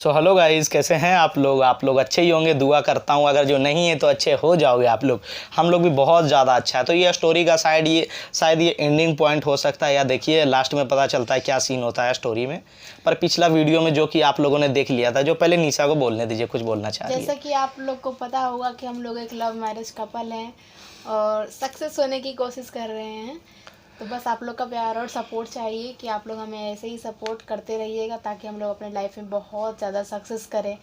So hello guys, कैसे हैं आप लोग अच्छे ही होंगे, दुआ करता हूँ। अगर जो नहीं है तो अच्छे हो जाओगे आप लोग। हम लोग भी बहुत ज़्यादा अच्छा है। तो ये स्टोरी का शायद ये एंडिंग पॉइंट हो सकता है, या देखिए लास्ट में पता चलता है क्या सीन होता है स्टोरी में। पर पिछला वीडियो में जो कि आप लोगों ने देख लिया था, जो पहले निशा को बोलने दीजिए, कुछ बोलना चाह रही है। जैसा कि आप लोग को पता होगा कि हम लोग एक लव मैरिज कपल हैं और सक्सेस होने की कोशिश कर रहे हैं। तो बस आप लोग का प्यार और सपोर्ट चाहिए कि आप लोग हमें ऐसे ही सपोर्ट करते रहिएगा ताकि हम लोग अपने लाइफ में बहुत ज़्यादा सक्सेस करें।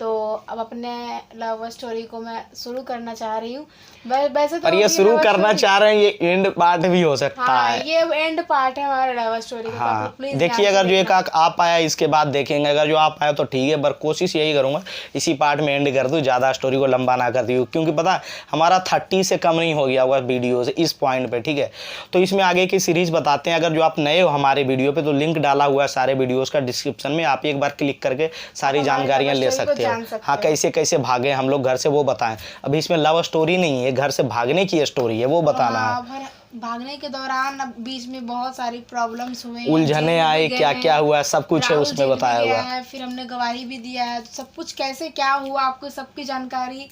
तो अब अपने लव स्टोरी को मैं शुरू करना चाह रही हूँ। वैसे तो पर ये शुरू करना चाह रहे हैं, ये एंड पार्ट भी हो सकता हाँ, है। ये एंड पार्ट है हमारे लव स्टोरी का। हाँ, प्लीज देखिए अगर जो एक आ पाया इसके बाद देखेंगे, अगर जो आ पाया तो ठीक है, पर कोशिश यही करूँगा इसी पार्ट में एंड कर दूँ, ज़्यादा स्टोरी को लंबा ना कर दूँ, क्योंकि पता है हमारा 30 से कम नहीं हो गया होगा वीडियो से इस पॉइंट पे। ठीक है, तो इसमें आगे की सीरीज़ बताते हैं। अगर जो आप नए हो हमारे वीडियो पे तो लिंक डाला हुआ है सारे वीडियोज़ का डिस्क्रिप्शन में, आप एक बार क्लिक करके सारी जानकारियाँ ले सकते हो। हाँ, कैसे कैसे भागे हम लोग घर से वो बताएं। अभी इसमें लव स्टोरी नहीं है, घर से भागने की स्टोरी है, वो बताना है। भागने के दौरान अब बीच में बहुत सारी प्रॉब्लम्स हुए, उलझने आए, क्या क्या हुआ, सब कुछ है उसमें बताया हुआ है। फिर हमने गवाही भी दिया है, तो सब कुछ कैसे क्या हुआ आपको सबकी जानकारी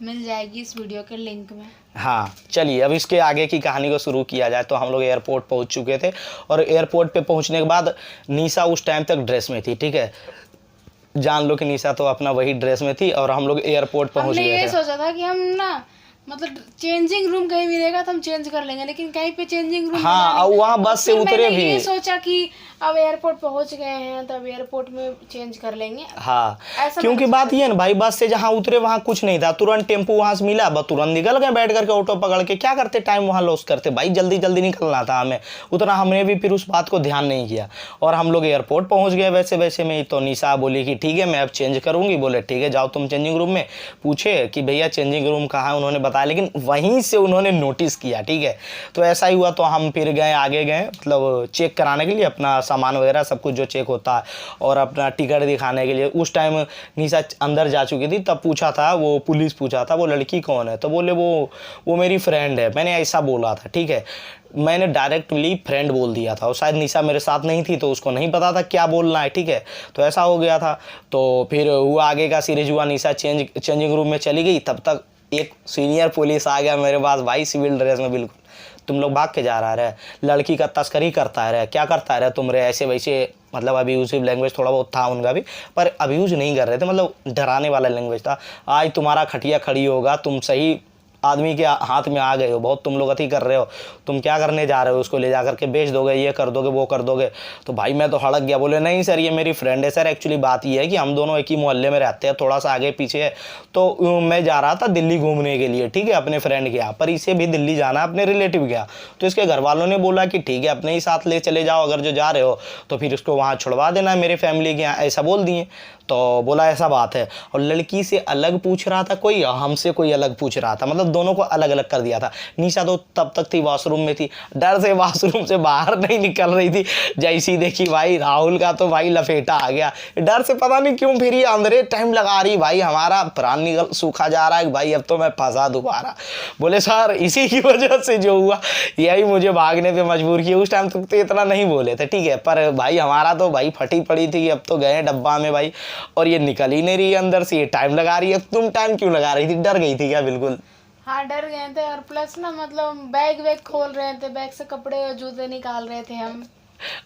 मिल जाएगी इस वीडियो के लिंक में। हाँ, चलिए अब इसके आगे की कहानी को शुरू किया जाए। तो हम लोग एयरपोर्ट पहुंच चुके थे, और एयरपोर्ट पे पहुंचने के बाद निशा उस टाइम तक ड्रेस में थी। ठीक है, जान लो कि निशा तो अपना वही ड्रेस में थी, और हम लोग एयरपोर्ट पहुंच गए थे। ये सोचा था कि हम ना मतलब चेंजिंग रूम कहीं मिलेगा तो हम चेंज कर लेंगे, लेकिन कहीं पे चेंजिंग रूम हाँ, और वहाँ बस से उतरे भी। ये सोचा कि अब एयरपोर्ट पहुंच गए हैं तो अब एयरपोर्ट में चेंज कर लेंगे। हाँ, क्योंकि बात ये ना भाई, बस से जहाँ उतरे वहाँ कुछ नहीं था, तुरंत टेम्पो वहाँ से मिला, बस तुरंत निकल गए बैठ करके ऑटो पकड़ के। क्या करते, टाइम वहाँ लॉस करते भाई, जल्दी जल्दी निकलना था हमें। उतना हमने भी फिर उस बात को ध्यान नहीं किया, और हम लोग एयरपोर्ट पहुँच गए वैसे वैसे में। तो निशा बोली कि ठीक है मैं अब चेंज करूँगी। बोले ठीक है जाओ तुम चेंजिंग रूम में। पूछे कि भैया चेंजिंग रूम कहाँ है, उन्होंने बताया, लेकिन वहीं से उन्होंने नोटिस किया। ठीक है, तो ऐसा ही हुआ। तो हम फिर गए, आगे गए, मतलब चेक कराने के लिए अपना सामान वगैरह सब कुछ जो चेक होता है, और अपना टिकट दिखाने के लिए। उस टाइम निशा अंदर जा चुकी थी, तब पूछा था वो पुलिस पूछा था वो लड़की कौन है, तो बोले वो मेरी फ्रेंड है। मैंने ऐसा बोला था। ठीक है, मैंने डायरेक्टली फ्रेंड बोल दिया था, और शायद निशा मेरे साथ नहीं थी तो उसको नहीं पता था क्या बोलना है। ठीक है, तो ऐसा हो गया था। तो फिर हुआ आगे का सीरीज हुआ, निशा चेंजिंग रूम में चली गई। तब तक एक सीनियर पुलिस आ गया मेरे पास भाई, सिविल ड्रेस में। बिल्कुल, तुम लोग भाग के जा रहा है, लड़की का तस्करी करता है, क्या करता है तुम रे, ऐसे वैसे, मतलब अब्यूजिव लैंग्वेज थोड़ा बहुत था उनका भी, पर अब्यूज नहीं कर रहे थे, मतलब डराने वाला लैंग्वेज था। आज तुम्हारा खटिया खड़ी होगा, तुम सही आदमी के हाथ में आ गए हो, बहुत तुम लोग अति कर रहे हो, तुम क्या करने जा रहे हो, उसको ले जा करके बेच दोगे, ये कर दोगे, वो कर दोगे। तो भाई मैं तो हड़क गया, बोले नहीं सर ये मेरी फ्रेंड है सर, एक्चुअली बात ये है कि हम दोनों एक ही मोहल्ले में रहते हैं, थोड़ा सा आगे पीछे है। तो मैं जा रहा था दिल्ली घूमने के लिए, ठीक है, अपने फ्रेंड के यहाँ, पर इसे भी दिल्ली जाना है अपने रिलेटिव के यहाँ। तो इसके घर वालों ने बोला कि ठीक है अपने ही साथ ले चले जाओ, अगर जो जा रहे हो तो फिर उसको वहाँ छुड़वा देना मेरे फैमिली के यहाँ, ऐसा बोल दिए। तो बोला ऐसा बात है, और लड़की से अलग पूछ रहा था कोई, हमसे कोई अलग पूछ रहा था, मतलब दोनों को अलग अलग कर दिया था। निशा तो तब तक थी वॉशरूम में थी, डर से वॉशरूम से बाहर नहीं निकल रही थी। जैसी देखी भाई राहुल का तो भाई लपेटा आ गया, डर से पता नहीं क्यों फिर ये अंदर टाइम लगा रही भाई, हमारा प्राण निकल सूखा जा रहा है भाई, अब तो मैं फंसा दोबारा। बोले सर इसी की वजह से जो हुआ, यही मुझे भागने पे मजबूर किया। उस टाइम तक तो इतना नहीं बोले थे, ठीक है, पर भाई हमारा तो भाई फटी पड़ी थी, अब तो गए डब्बा में भाई, और ये निकल ही नहीं रही है अंदर से, ये टाइम लगा रही है। तुम टाइम क्यों लगा रही थी, डर गई थी क्या? बिल्कुल हाँ, डर गए थे, और प्लस ना मतलब बैग खोल रहे थे, बैग से कपड़े और जूते निकाल रहे थे हम,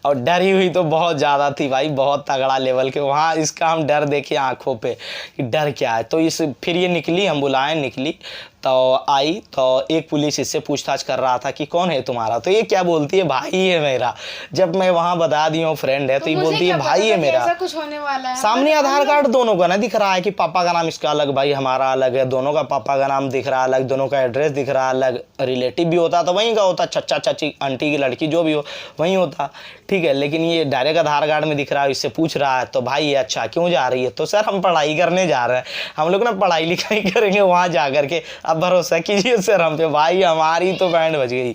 और डरी हुई तो बहुत ज़्यादा थी भाई, बहुत तगड़ा लेवल के। वहाँ इसका हम डर देखे आंखों पे कि डर क्या है। तो इस फिर ये निकली, हम बुलाए, निकली तो आई, तो एक पुलिस इससे पूछताछ कर रहा था कि कौन है तुम्हारा, तो ये क्या बोलती है भाई है मेरा। जब मैं वहाँ बता दी हूँ फ्रेंड है, तो ये बोलती है भाई है मेरा। ऐसा कुछ होने वाला है। सामने आधार कार्ड दोनों का ना दिख रहा है कि पापा का नाम इसका अलग, भाई हमारा अलग है, दोनों का पापा का नाम दिख रहा है अलग, दोनों का एड्रेस दिख रहा है अलग। रिलेटिव भी होता तो वहीं का होता, चचा चाची आंटी की लड़की जो भी हो वहीं होता, ठीक है, लेकिन ये डायरेक्ट आधार कार्ड में दिख रहा है, इससे पूछ रहा है। तो भाई अच्छा क्यों जा रही है, तो सर हम पढ़ाई करने जा रहे हैं, हम लोग ना पढ़ाई लिखाई करेंगे वहाँ जा करके, अब भरोसा कीजिए सर हम पे। भाई हमारी तो बैंड बज गई।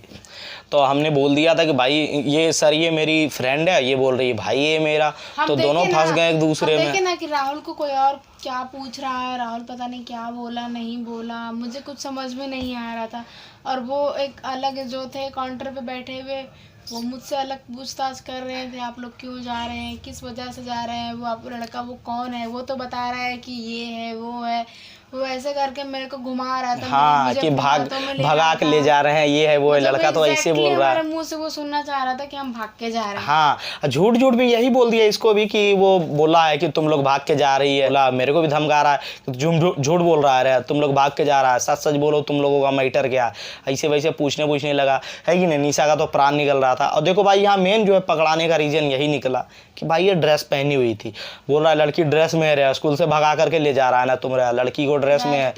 तो हमने बोल दिया था कि भाई ये सर ये मेरी फ्रेंड है, ये बोल रही है भाई ये मेरा, तो दोनों फंस गए एक दूसरे में। देखे ना कि राहुल को कोई और क्या पूछ रहा है, राहुल पता नहीं क्या बोला नहीं बोला, मुझे कुछ समझ में नहीं आ रहा था। और वो एक अलग जो थे काउंटर पे बैठे हुए वो मुझसे अलग पूछताछ कर रहे थे, आप लोग क्यों जा रहे हैं, किस वजह से जा रहे हैं, वो आप लड़का वो कौन है, वो तो बता रहा है कि ये है वो है, वो ऐसे करके मेरे को घुमा रहा था। हाँ मुझे कि अपनी भाग बातों में ले भगा रहा के ले था। जा रहे हैं, ये है वो है, मतलब लड़का तो ऐसे exactly बोल रहा हमारे है। मुंह से वो सुनना चाह रहा था कि हम भाग के जा रहे हैं। हाँ झूठ झूठ भी यही बोल दिया इसको भी कि वो बोला है कि तुम लोग भाग के जा रही है, बोला मेरे को भी धमका रहा है कि झूठ झूठ बोल रहा है, तुम लोग भाग के जा रहा है, सच सच बोलो तुम लोगों का मैटर क्या है, ऐसे वैसे पूछने लगा है कि नहीं। निशा का तो प्राण निकल रहा था। और देखो भाई यहाँ मेन जो है पकड़ाने का रीजन यही निकला कि भाई ये ड्रेस पहनी हुई थी, बोल रहा है लड़की ड्रेस में है, स्कूल से भगा करके ले जा रहा है ना तुम, लड़की को ड्रेस में है।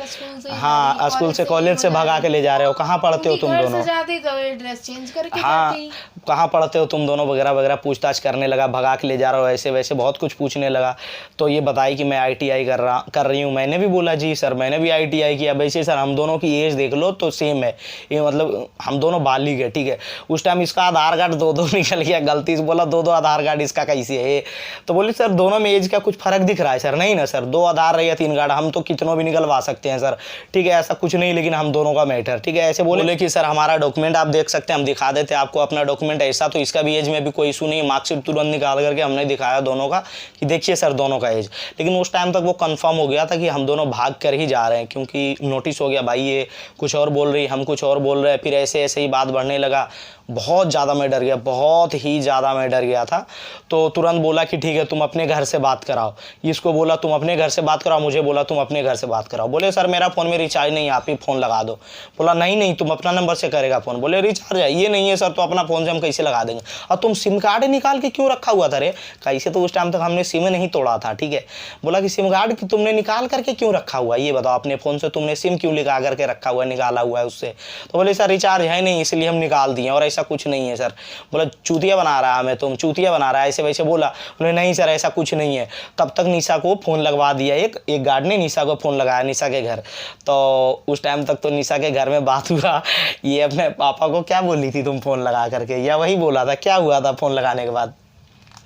हाँ स्कूल से कॉलेज से भगा के ले जा रहे हो, कहाँ पढ़ते हो तुम दोनों, जाती तो ये ड्रेस चेंज करके हाँ जाती। कहाँ पढ़ते हो तुम दोनों वगैरह वगैरह पूछताछ करने लगा, भगा के ले जा रहा हो ऐसे वैसे बहुत कुछ पूछने लगा। तो ये बताई कि मैं ITI कर रही हूँ। मैंने भी बोला जी सर मैंने भी ITI किया। वैसे सर हम दोनों की एज देख लो तो सेम है, ये मतलब हम दोनों बालिग है, ठीक है। उस टाइम इसका आधार कार्ड दो निकल गया, गलती से बोला दो आधार कार्ड इसका कैसे है। तो बोले सर दोनों में एज का कुछ फर्क दिख रहा है सर। नहीं ना सर, 2 आधार या 3 कार्ड हम तो कितनों भी निकलवा सकते हैं सर, ठीक है ऐसा कुछ नहीं, लेकिन हम दोनों का मैटर, ठीक है। ऐसे बोले कि सर हमारा डॉक्यूमेंट आप देख सकते हैं, हम दिखा देते आपको अपना डॉक्यूमेंट ऐसा, तो इसका भी एज में भी कोई इशू नहीं, मार्कशीट तुरंत निकाल करके हमने दिखाया दोनों का कि देखिए सर दोनों का एज। लेकिन उस टाइम तक वो कंफर्म हो गया था कि हम दोनों भाग कर ही जा रहे हैं, क्योंकि नोटिस हो गया भाई ये कुछ और बोल रही, हम कुछ और बोल रहे हैं। फिर ऐसे ऐसे ही बात बढ़ने लगा। बहुत ज़्यादा मैं डर गया, बहुत ही ज़्यादा मैं डर गया था। तो तुरंत बोला कि ठीक है तुम अपने घर से बात कराओ, इसको बोला तुम अपने घर से बात कराओ, मुझे बोला तुम अपने घर से बात कराओ। बोले सर मेरा फ़ोन में रिचार्ज नहीं है, आप ही फ़ोन लगा दो। बोला नहीं तुम अपना नंबर से करेगा फ़ोन। बोले रिचार्ज है, ये नहीं है सर तो अपना फ़ोन से हम कैसे लगा देंगे, और तुम सिम कार्ड निकाल के क्यों रखा हुआ था रे, कैसे, तो उस टाइम तक हमने सिम नहीं तोड़ा था, ठीक है। बोला कि सिम कार्ड तुमने निकाल करके क्यों रखा हुआ है, ये बताओ अपने फ़ोन से तुमने सिम क्यों लगा करके रखा हुआ है, निकाला हुआ है उससे। तो बोले सर रिचार्ज है नहीं इसलिए हम निकाल दिए, और ऐसा कुछ नहीं है सर। बोला चूतिया बना रहा है हमें, तुम चूतिया बना रहा है, ऐसे वैसे बोला। बोले नहीं सर ऐसा कुछ नहीं है। तब तक निशा को फ़ोन लगवा दिया, एक गार्ड ने निशा को फ़ोन लगाया निशा के घर। तो उस टाइम तक तो निशा के घर में बात हुआ, ये अपने पापा को क्या बोली थी तुम फ़ोन लगा करके, या वही बोला था, क्या हुआ था फ़ोन लगाने के बाद।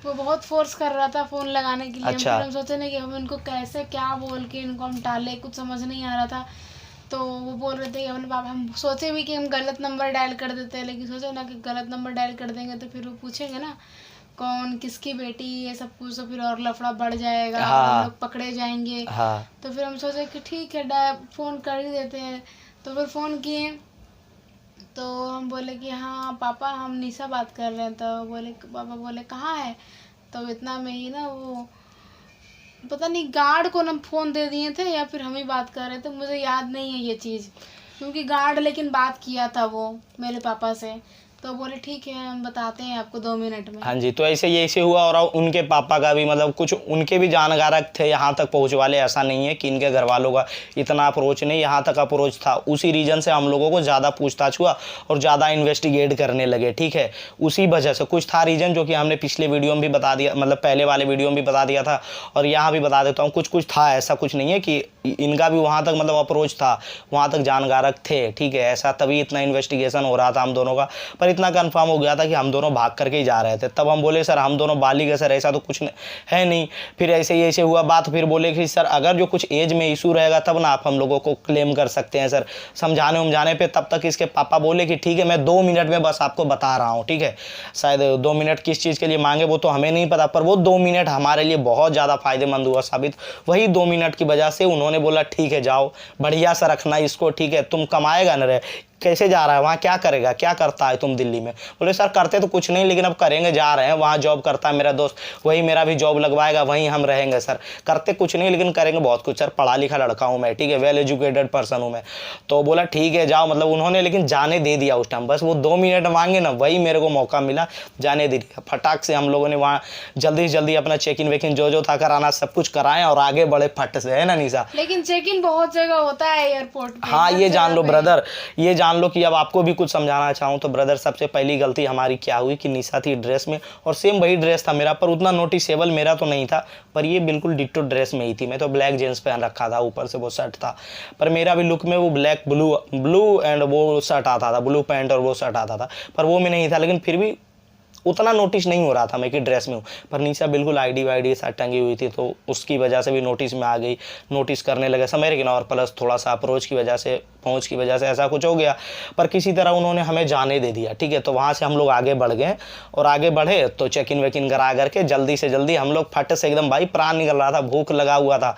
वो बहुत फोर्स कर रहा था फ़ोन लगाने के लिए। अच्छा। हम सोचे ना कि हम इनको कैसे क्या बोल के इनको हम टाले, कुछ समझ नहीं आ रहा था। तो वो बोल रहे थे कि अपने पापा, हम सोचे भी कि हम गलत नंबर डायल कर देते हैं, लेकिन सोचे ना कि गलत नंबर डायल कर देंगे तो फिर वो पूछेंगे ना कौन किसकी बेटी, ये सब कुछ, तो फिर और लफड़ा बढ़ जाएगा, हम लोग पकड़े जाएंगे। हाँ। तो फिर हम सोचे कि ठीक है फ़ोन कर ही देते हैं। तो फिर फ़ोन किए तो हम बोले कि हाँ पापा हम निशा बात कर रहे हैं। तो पापा बोले कहाँ है। तो इतना में ही ना वो पता नहीं गार्ड को ना फ़ोन दे दिए थे या फिर हम ही बात कर रहे थे, मुझे याद नहीं है ये चीज़, क्योंकि गार्ड लेकिन बात किया था वो मेरे पापा से। तो बोले ठीक है हम बताते हैं आपको 2 मिनट में। हाँ जी, तो ऐसे ये ऐसे हुआ। और उनके पापा का भी मतलब कुछ उनके भी जानकारक थे यहाँ तक पहुँच वाले, ऐसा नहीं है कि इनके घर वालों का इतना अप्रोच नहीं, यहाँ तक अप्रोच था। उसी रीज़न से हम लोगों को ज़्यादा पूछताछ हुआ और ज़्यादा इन्वेस्टिगेट करने लगे, ठीक है। उसी वजह से कुछ था रीज़न जो कि हमने पिछले वीडियो में भी बता दिया, मतलब पहले वाले वीडियो में भी बता दिया था, और यहाँ भी बता देता हूँ। कुछ था, ऐसा कुछ नहीं है कि इनका भी वहाँ तक मतलब अप्रोच था, वहाँ तक जानकारक थे, ठीक है। ऐसा तभी इतना इन्वेस्टिगेशन हो रहा था हम दोनों का। पर इतना कंफर्म हो गया था कि हम दोनों भाग करके ही जा रहे थे। तब हम बोले सर हम दोनों बालिग है सर, ऐसा तो कुछ है नहीं। फिर ऐसे हुआ बात। फिर बोले कि सर अगर जो कुछ एज में इशू रहेगा तब ना आप हम लोगों को क्लेम कर सकते हैं सर, समझाने पे। तब तक इसके पापा बोले कि ठीक है मैं 2 मिनट में बस आपको बता रहा हूँ, ठीक है। शायद 2 मिनट किस चीज़ के लिए मांगे वो तो हमें नहीं पता, पर वो 2 मिनट हमारे लिए बहुत ज़्यादा फायदेमंद हुआ साबित। वही 2 मिनट की वजह से उन्होंने बोला ठीक है जाओ, बढ़िया सा रखना इसको, ठीक है। तुम कमाएगा न रहे, कैसे जा रहा है वहाँ, क्या करेगा, क्या करता है तुम दिल्ली में। बोले सर करते तो कुछ नहीं, लेकिन अब करेंगे, जा रहे हैं वहाँ जॉब करता है मेरा दोस्त, वही मेरा भी जॉब लगवाएगा, वहीं हम रहेंगे सर। करते कुछ नहीं लेकिन करेंगे बहुत कुछ सर, पढ़ा लिखा लड़का हूँ मैं, ठीक है, वेल एजुकेटेड पर्सन हूँ मैं। तो बोला ठीक है जाओ, मतलब उन्होंने लेकिन जाने दे दिया उस टाइम। बस वो 2 मिनट मांगे ना, वही मेरे को मौका मिला, जाने दे दिया फटाक से। हम लोगों ने वहाँ जल्दी से जल्दी अपना चेक इन वेकिन जो था कराना सब कुछ कराएं और आगे बढ़े फट से, है ना निशा। लेकिन चेक इन बहुत जगह होता है एयरपोर्ट पे। हाँ ये जान लो ब्रदर, ये जान लो कि अब आपको भी कुछ समझाना चाहूँ तो ब्रदर, सबसे पहली गलती हमारी क्या हुई कि निशा थी ड्रेस में, और सेम वही ड्रेस था मेरा, पर उतना नोटिसेबल मेरा तो नहीं था, पर ये बिल्कुल डिट्टो ड्रेस में ही थी। मैं तो ब्लैक जींस पहन रखा था, ऊपर से वो शर्ट था, पर मेरा भी लुक में वो ब्लैक ब्लू एंड वो शर्ट आता था, ब्लू पैंट और वो शर्ट आता था, पर वो में नहीं था। लेकिन फिर भी उतना नोटिस नहीं हो रहा था मैं कि ड्रेस में हूँ, पर निशा बिल्कुल आईडी वाईडी साथ टंगी हुई थी, तो उसकी वजह से भी नोटिस में आ गई, नोटिस करने लगे समय, लेकिन और प्लस थोड़ा सा अप्रोच की वजह से, पहुँच की वजह से ऐसा कुछ हो गया, पर किसी तरह उन्होंने हमें जाने दे दिया, ठीक है। तो वहाँ से हम लोग आगे बढ़ गए, और आगे बढ़े तो चेक इन वेकिन करा करके जल्दी से जल्दी हम लोग फट से एकदम, भाई प्राण निकल रहा था, भूख लगा हुआ था,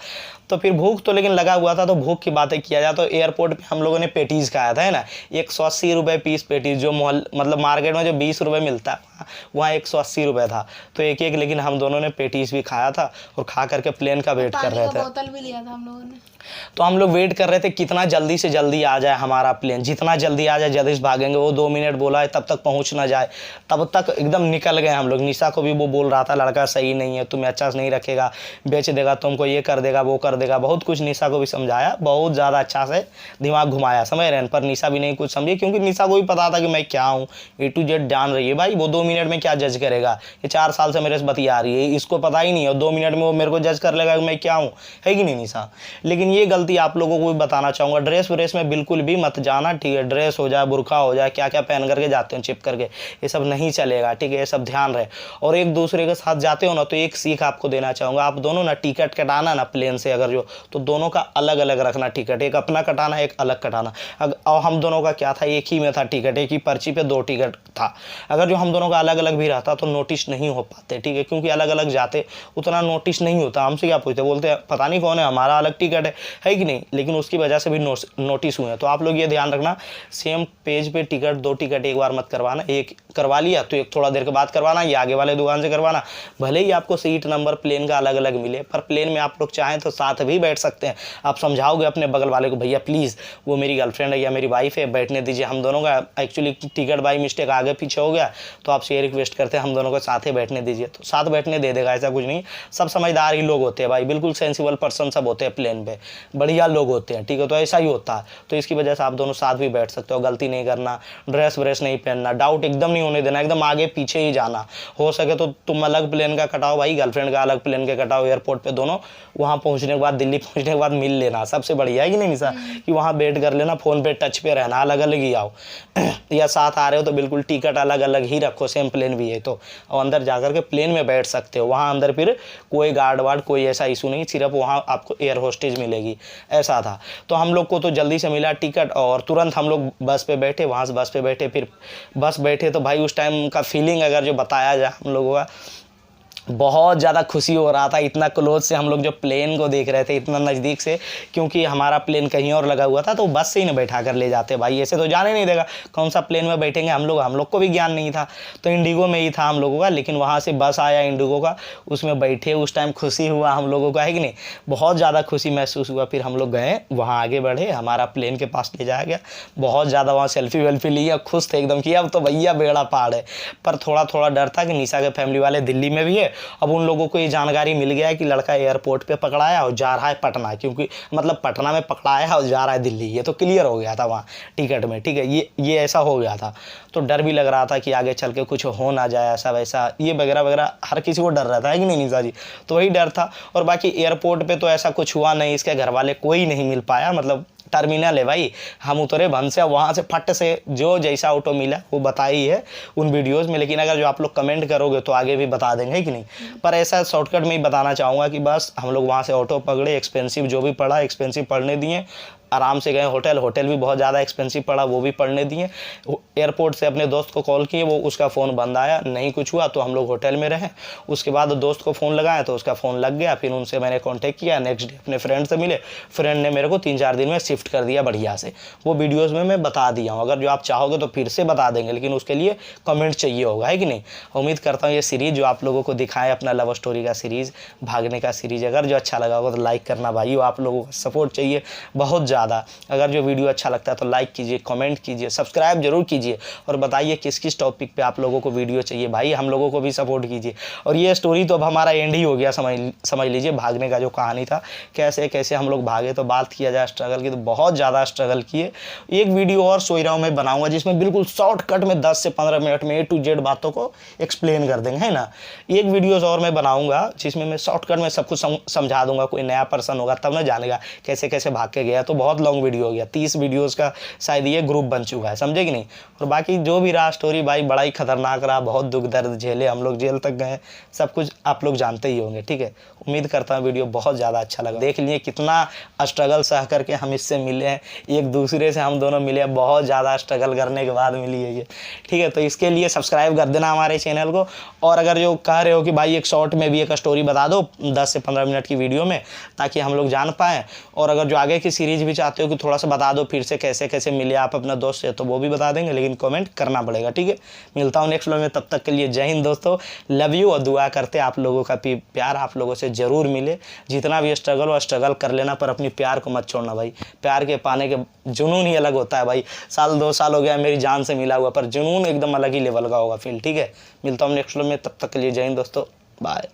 तो फिर भूख तो लेकिन लगा हुआ था, तो भूख की बातें किया जाए तो एयरपोर्ट पे हम लोगों ने पेटीज़ खाया था, है ना, 180 रुपये पीस पेटीज़, जो मतलब मार्केट में जो 20 रुपये मिलता है वहाँ 180 रुपये था, तो एक एक, लेकिन हम दोनों ने पेटीज़ भी खाया था, और खा करके प्लेन का वेट कर रहे थे। बोतल भी लिया था हम लोगों ने। तो हम लोग वेट कर रहे थे कितना जल्दी से जल्दी आ जाए हमारा प्लेन, जितना जल्दी आ जाए जल्दी से भागेंगे, वो 2 मिनट बोला है तब तक पहुंच ना जाए, तब तक एकदम निकल गए हम लोग। निशा को भी वो बोल रहा था लड़का सही नहीं है, तुम्हें अच्छा से नहीं रखेगा, बेच देगा तुमको, ये कर देगा वो कर देगा, बहुत कुछ निशा को भी समझाया, बहुत ज़्यादा अच्छा से दिमाग घुमाया, समझ रहे हैं, पर निशा भी नहीं कुछ समझी, क्योंकि निशा को भी पता था कि मैं क्या हूँ, A to Z जान रही है भाई, वो 2 मिनट में क्या जज करेगा, ये 4 साल से मेरे से बतिया रही है, इसको पता ही नहीं है, और 2 मिनट में वो मेरे को जज कर लेगा कि मैं क्या हूँ, है कि नहीं निशा। लेकिन ये गलती आप लोगों को भी बताना चाहूँगा, ड्रेस व्रेस में बिल्कुल भी मत जाना, ठीक है, ड्रेस हो जाए, बुरखा हो जाए, क्या क्या पहन करके जाते हो चिप करके, ये सब नहीं चलेगा, ठीक है, ये सब ध्यान रहे। और एक दूसरे के साथ जाते हो ना, तो एक सीख आपको देना चाहूँगा, आप दोनों ना टिकट कटाना ना प्लेन से अगर जो, तो दोनों का अलग अलग रखना टिकट, एक अपना कटाना एक अलग कटाना। और हम दोनों का क्या था, एक ही में था टिकट, एक ही पर्ची पे 2 टिकट था, अगर जो हम दोनों का अलग अलग भी रहता तो नोटिस नहीं हो पाते, ठीक है, क्योंकि अलग अलग जाते उतना नोटिस नहीं होता। हमसे क्या पूछते, बोलते पता नहीं कौन है, हमारा अलग टिकट है कि नहीं, लेकिन उसकी वजह से भी नोटिस हुए हैं। तो आप लोग ये ध्यान रखना, सेम पेज पे टिकट 2 टिकट एक बार मत करवाना, एक करवा लिया तो एक थोड़ा देर के बाद करवाना, या आगे वाले दुकान से करवाना, भले ही आपको सीट नंबर प्लेन का अलग अलग मिले, पर प्लेन में आप लोग चाहें तो साथ भी बैठ सकते हैं। आप समझाओगे अपने बगल वाले को, भैया प्लीज़ वो मेरी गर्लफ्रेंड है या मेरी वाइफ है, बैठने दीजिए हम दोनों का, एक्चुअली टिकट बाई मिस्टेक आगे पीछे हो गया, तो आपसे ये रिक्वेस्ट करते हैं हम दोनों को साथ ही बैठने दीजिए, तो साथ बैठने दे देगा, ऐसा कुछ नहीं, सब समझदार ही लोग होते हैं भाई, बिल्कुल सेंसिबल पर्सन सब होते हैं प्लेन पे, बढ़िया लोग होते हैं, ठीक है, तो ऐसा ही होता है। तो इसकी वजह से आप दोनों साथ भी बैठ सकते हो, गलती नहीं करना, ड्रेस व्रेस नहीं पहनना, डाउट एकदम नहीं होने देना, एकदम आगे पीछे ही जाना, हो सके तो तुम अलग प्लेन का कटाओ भाई, गर्लफ्रेंड का अलग प्लेन का कटाओ, एयरपोर्ट पे दोनों, वहाँ पहुँचने के बाद, दिल्ली पहुँचने के बाद मिल लेना, सबसे बढ़िया है कि नहीं निशा, कि वहाँ वेट कर लेना, फ़ोन पे टच पे रहना, अलग अलग ही आओ या साथ आ रहे हो तो बिल्कुल टिकट अलग अलग ही रखो, सेम प्लेन भी है तो, और अंदर जाकर के प्लेन में बैठ सकते हो, वहाँ अंदर फिर कोई गार्ड वार्ड कोई ऐसा इशू नहीं, सिर्फ वहाँ आपको एयर होस्टेज मिलेगी, ऐसा था। तो हम लोग को तो जल्दी से मिला टिकट, और तुरंत हम लोग बस पे बैठे, वहाँ से बस पे बैठे, फिर बस बैठे तो भाई उस टाइम का फीलिंग अगर जो बताया जाए हम लोगों का, बहुत ज़्यादा खुशी हो रहा था, इतना क्लोज से हम लोग जो प्लेन को देख रहे थे, इतना नज़दीक से, क्योंकि हमारा प्लेन कहीं और लगा हुआ था, तो बस से ही ना बैठा कर ले जाते भाई, ऐसे तो जाने नहीं देगा, कौन सा प्लेन में बैठेंगे हम लोग को भी ज्ञान नहीं था, तो इंडिगो में ही था हम लोगों का, लेकिन वहाँ से बस आया इंडिगो का, उसमें बैठे, उस टाइम खुशी हुआ हम लोगों का, है कि नहीं, बहुत ज़्यादा खुशी महसूस हुआ। फिर हम लोग गए वहाँ आगे बढ़े, हमारा प्लेन के पास ले जाया गया, बहुत ज़्यादा वहाँ सेल्फी वेल्फी लिया, खुश थे एकदम कि अब तो भैया बेड़ा पार है, पर थोड़ा थोड़ा डर था कि निशा के फैमिली वाले दिल्ली में भी है, अब उन लोगों को ये जानकारी मिल गया है कि लड़का एयरपोर्ट पे पकड़ाया और जा रहा है पटना, क्योंकि मतलब पटना में पकड़ाया और जा रहा है दिल्ली, ये तो क्लियर हो गया था वहाँ टिकट में, ठीक है, ये ऐसा हो गया था। तो डर भी लग रहा था कि आगे चल के कुछ हो ना जाए ऐसा वैसा, ये वगैरह वगैरह, हर किसी को डर रहता है कि नहीं निशा जी, तो वही डर था। और बाकी एयरपोर्ट पे तो ऐसा कुछ हुआ नहीं, इसके घर वाले कोई नहीं मिल पाया, मतलब टर्मिनल है भाई, हम उतरे भन से, वहाँ से फट से जो जैसा ऑटो मिला वो बताई है उन वीडियोस में, लेकिन अगर जो आप लोग कमेंट करोगे तो आगे भी बता देंगे कि नहीं, पर ऐसा शॉर्टकट में ही बताना चाहूँगा कि बस हम लोग वहाँ से ऑटो पकड़े, एक्सपेंसिव जो भी पड़ा एक्सपेंसिव पड़ने दिए, आराम से गए, होटल भी बहुत ज़्यादा एक्सपेंसिव पड़ा, वो भी पड़ने दिए। एयरपोर्ट से अपने दोस्त को कॉल किए, वो उसका फ़ोन बंद आया, नहीं कुछ हुआ, तो हम लोग होटल में रहे। उसके बाद दोस्त को फ़ोन लगाया तो उसका फ़ोन लग गया, फिर उनसे मैंने कांटेक्ट किया, नेक्स्ट डे अपने फ्रेंड से मिले, फ्रेंड ने मेरे को 3-4 दिन में शिफ्ट कर दिया बढ़िया से, वो वीडियोज़ में मैं बता दिया हूँ, अगर जो आप चाहोगे तो फिर से बता देंगे, लेकिन उसके लिए कमेंट चाहिए होगा, है कि नहीं। उम्मीद करता हूँ ये सीरीज़ जो आप लोगों को दिखाएं, अपना लव स्टोरी का सीरीज़, भागने का सीरीज़, अगर जो अच्छा लगा होगा तो लाइक करना भाई, आप लोगों का सपोर्ट चाहिए बहुत ज़्यादा। अगर वीडियो अच्छा लगता है तो लाइक कीजिए, कमेंट कीजिए, सब्सक्राइब जरूर कीजिए, और बताइए किस किस टॉपिक पे आप लोगों को वीडियो चाहिए भाई, हम लोगों को भी सपोर्ट कीजिए। और ये स्टोरी तो अब हमारा एंड ही हो गया, समझ लीजिए, भागने का जो कहानी था, कैसे कैसे हम लोग भागे। तो बात किया जाए स्ट्रगल की, तो बहुत ज़्यादा स्ट्रगल किए। एक वीडियो और सोच रहा हूँ मैं बनाऊँगा, जिसमें बिल्कुल शॉर्टकट में 10 से 15 मिनट में A to Z बातों को एक्सप्लेन कर देंगे, है ना। एक वीडियोज़ और मैं बनाऊँगा जिसमें मैं शॉर्टकट में सब कुछ समझा दूंगा, कोई नया पर्सन होगा तब ना जानेगा कैसे कैसे भाग के गया, तो बहुत बहुत लॉन्ग वीडियो हो गया, 30 वीडियोस का शायद ये ग्रुप बन चुका है, समझे कि नहीं। और बाकी जो भी रहा स्टोरी भाई बड़ा ही खतरनाक रहा, बहुत दुख दर्द झेले हम लोग, जेल तक गए, सब कुछ आप लोग जानते ही होंगे, ठीक है। उम्मीद करता हूँ वीडियो बहुत ज़्यादा अच्छा लगा। देख लिए कितना स्ट्रगल सह करके हम इससे मिले हैं, एक दूसरे से हम दोनों मिले हैं, बहुत ज़्यादा स्ट्रगल करने के बाद मिली है ये, ठीक है। तो इसके लिए सब्सक्राइब कर देना हमारे चैनल को। और अगर जो कह रहे हो कि भाई एक शॉर्ट में भी एक स्टोरी बता दो 10 से 15 मिनट की वीडियो में, ताकि हम लोग जान पाएँ, और अगर जो आगे की सीरीज़ भी चाहते हो कि थोड़ा सा बता दो फिर से कैसे कैसे मिले आप अपना दोस्त से, तो वो भी बता देंगे, लेकिन कमेंट करना पड़ेगा, ठीक है। मिलता हूँ नेक्स्ट व्लॉग में, तब तक के लिए जय हिंद दोस्तों, लव यू। और दुआ करते आप लोगों का प्यार आप लोगों से ज़रूर मिले, जितना भी स्ट्रगल हो स्ट्रगल कर लेना, पर अपनी प्यार को मत छोड़ना भाई। प्यार के पाने के जुनून ही अलग होता है भाई। साल 2 साल हो गया मेरी जान से मिला हुआ, पर जुनून एकदम अलग ही लेवल का होगा फील, ठीक है। मिलता हूँ नेक्स्ट व्लॉग में, तब तक के लिए जय हिंद दोस्तों, बाय।